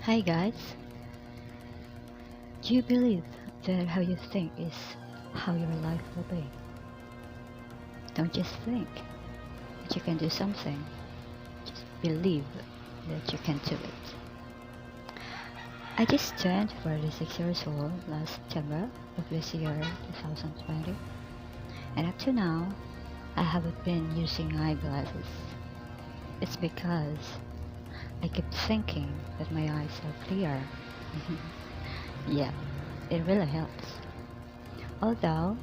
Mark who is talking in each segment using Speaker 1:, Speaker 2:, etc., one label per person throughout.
Speaker 1: Hi guys, do you believe that how you think is how your life will be? Don't just think that you can do something, just believe that you can do it. I just turned 46 years old last September of this year 2020, and up to now I haven't been using eyeglasses. It's because I keep thinking that my eyes are clear. Yeah, it really helps. Although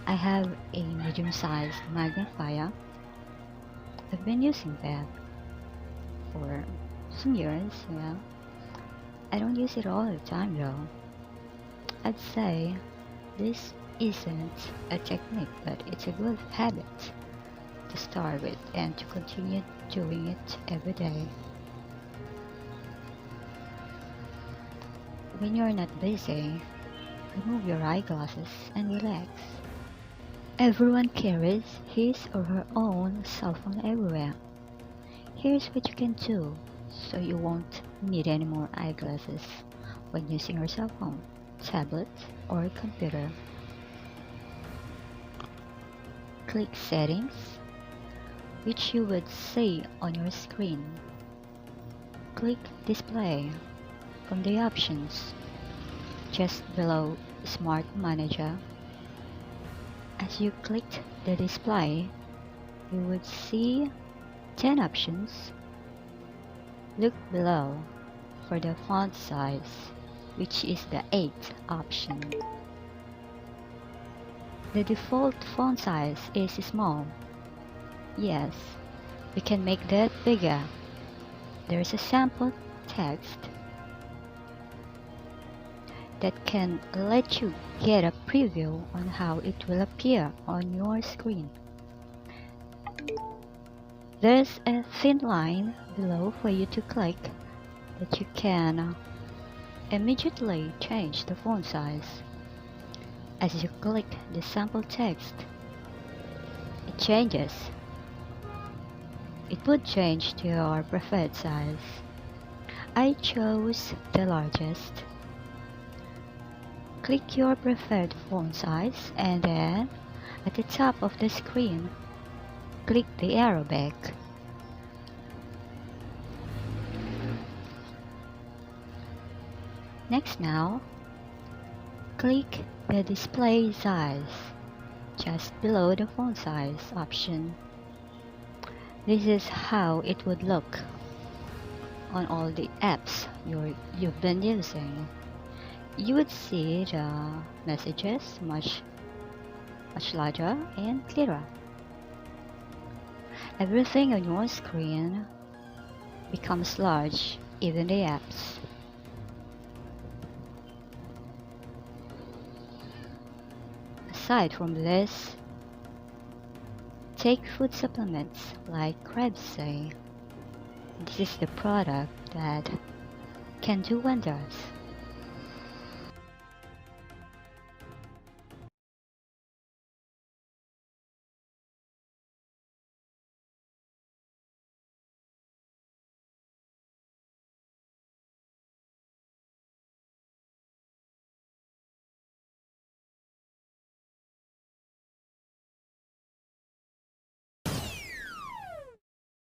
Speaker 1: I have a medium-sized magnifier, I've been using that for some years, yeah. I don't use it all the time though. I'd say this isn't a technique, but it's a good habit to start with and to continue doing it every day. When you're not busy, remove your eyeglasses and relax. Everyone carries his or her own cell phone everywhere. Here's what you can do so you won't need any more eyeglasses when using your cell phone, tablet, or computer. Click Settings, which you would see on your screen. Click Display from the options just below Smart Manager. As you clicked the display, you would see 10 options. Look below for the font size, which is the 8th option. The default font size is small. Yes, we can make that bigger. There's a sample text that can let you get a preview on how it will appear on your screen. There's a thin line below for you to click that you can immediately change the font size. As you click the sample text, it changes. It would change to your preferred size. I chose the largest. Click your preferred font size and then at the top of the screen, click the arrow back. Next now, click the display size just below the font size option. This is how it would look on all the apps you've been using. You would see the messages much larger and clearer. Everything on your screen becomes large, even the apps. Aside from this, take food supplements like Krebs. This is the product that can do wonders.